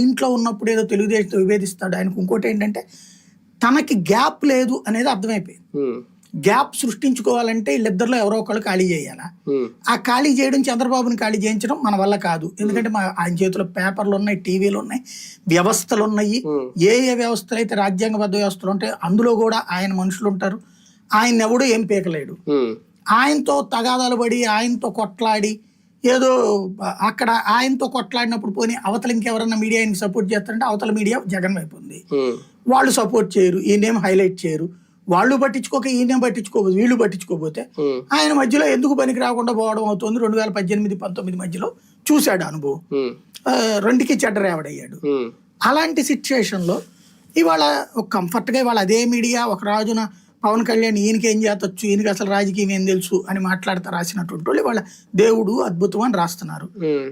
ఇంట్లో ఉన్నప్పుడు ఏదో తెలుగుదేశంతో విభేదిస్తాడు. ఆయనకు ఇంకోటి ఏంటంటే తనకి గ్యాప్ లేదు అనేది అర్థమైపోయింది. గ్యాప్ సృష్టించుకోవాలంటే వీళ్ళిద్దరిలో ఎవరో ఒకళ్ళు ఖాళీ చేయాలా. ఆ ఖాళీ చేయడం, చంద్రబాబుని ఖాళీ చేయించడం మన వల్ల కాదు. ఎందుకంటే ఆయన చేతిలో పేపర్లు ఉన్నాయి, టీవీలు ఉన్నాయి, వ్యవస్థలు ఉన్నాయి. ఏ ఏ వ్యవస్థలు అయితే రాజ్యాంగబద్ధ వ్యవస్థలు ఉంటాయి అందులో కూడా ఆయన మనుషులు ఉంటారు. ఆయన ఎవడు ఏం పీకలేడు. ఆయనతో తగాదాలు పడి ఆయనతో కొట్లాడి ఏదో అక్కడ ఆయనతో కొట్లాడినప్పుడు పోనీ అవతల ఇంకెవరన్నా మీడియా ఆయనకి సపోర్ట్ చేస్తారంటే అవతల మీడియా జగన్ వైపు ఉంది. వాళ్ళు సపోర్ట్ చేయరు, ఈయనేం హైలైట్ చేయరు. వాళ్ళు పట్టించుకోక ఈయనేం పట్టించుకోకపోతే వీళ్ళు పట్టించుకోకపోతే ఆయన మధ్యలో ఎందుకు పనికి రాకుండా పోవడం అవుతుంది. 2018-19 మధ్యలో చూశాడు అనుభవం. రెండుకి చెడ్డరేవడయ్యాడు. అలాంటి సిచ్యువేషన్ లో ఇవాళ ఒక కంఫర్ట్ గా ఇవాళ అదే మీడియా ఒక రాజున పవన్ కళ్యాణ్ ఈయనకి ఏం చేతొచ్చు, ఈయనకి అసలు రాజకీయం ఏం తెలుసు అని మాట్లాడుతూ రాసినటువంటి వాళ్ళు ఇవాళ దేవుడు అద్భుతం అని రాస్తున్నారు.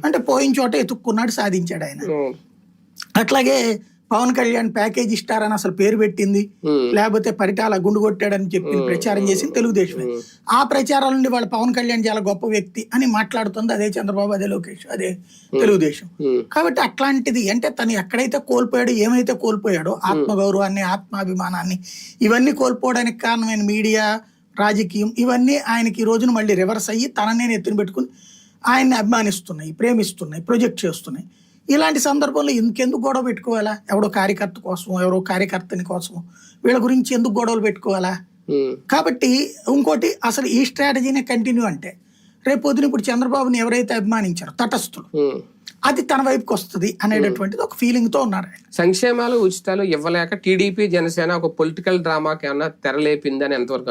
అంటే పోయిన చోట ఎత్తుక్కున్నాడు, సాధించాడు ఆయన. అట్లాగే పవన్ కళ్యాణ్ ప్యాకేజ్ ఇస్తారని అసలు పేరు పెట్టింది, లేకపోతే పరిటాల గుండు కొట్టాడని చెప్పి ప్రచారం చేసింది తెలుగుదేశమే. ఆ ప్రచారాల నుండి వాళ్ళ పవన్ కళ్యాణ్ చాలా గొప్ప వ్యక్తి అని మాట్లాడుతుంది అదే చంద్రబాబు, అదే లోకేష్, అదే తెలుగుదేశం. కాబట్టి అట్లాంటిది అంటే తను ఎక్కడైతే కోల్పోయాడో, ఏమైతే కోల్పోయాడో ఆత్మగౌరవాన్ని, ఆత్మాభిమానాన్ని, ఇవన్నీ కోల్పోవడానికి కారణమైన మీడియా, రాజకీయం, ఇవన్నీ ఆయనకి ఈ రోజున మళ్ళీ రివర్స్ అయ్యి తననే ఎత్తున పెట్టుకుని ఆయన్ని అభిమానిస్తున్నాయి, ప్రేమిస్తున్నాయి, ప్రొజెక్ట్ చేస్తున్నాయి. ఇలాంటి సందర్భంలో ఇంకెందుకు గొడవ పెట్టుకోవాలా? ఎవడో కార్యకర్త కోసం, ఎవరో కార్యకర్తని కోసం వీళ్ళ గురించి ఎందుకు గొడవలు పెట్టుకోవాలా? కాబట్టి ఇంకోటి అసలు ఈ స్ట్రాటజీనే కంటిన్యూ అంటే రేపు పొద్దున ఇప్పుడు చంద్రబాబుని ఎవరైతే అభిమానించారో తటస్థులు, అది తన వైపుకి వస్తుంది అనేటటువంటిది ఒక ఫీలింగ్ తో ఉన్నారు. సంక్షేమాలు, ఉచితాలు ఇవ్వలేక టీడీపీ, జనసేన ఒక పొలిటికల్ డ్రామాకి ఏమన్నా తెరలేపిందని ఎంతవరకు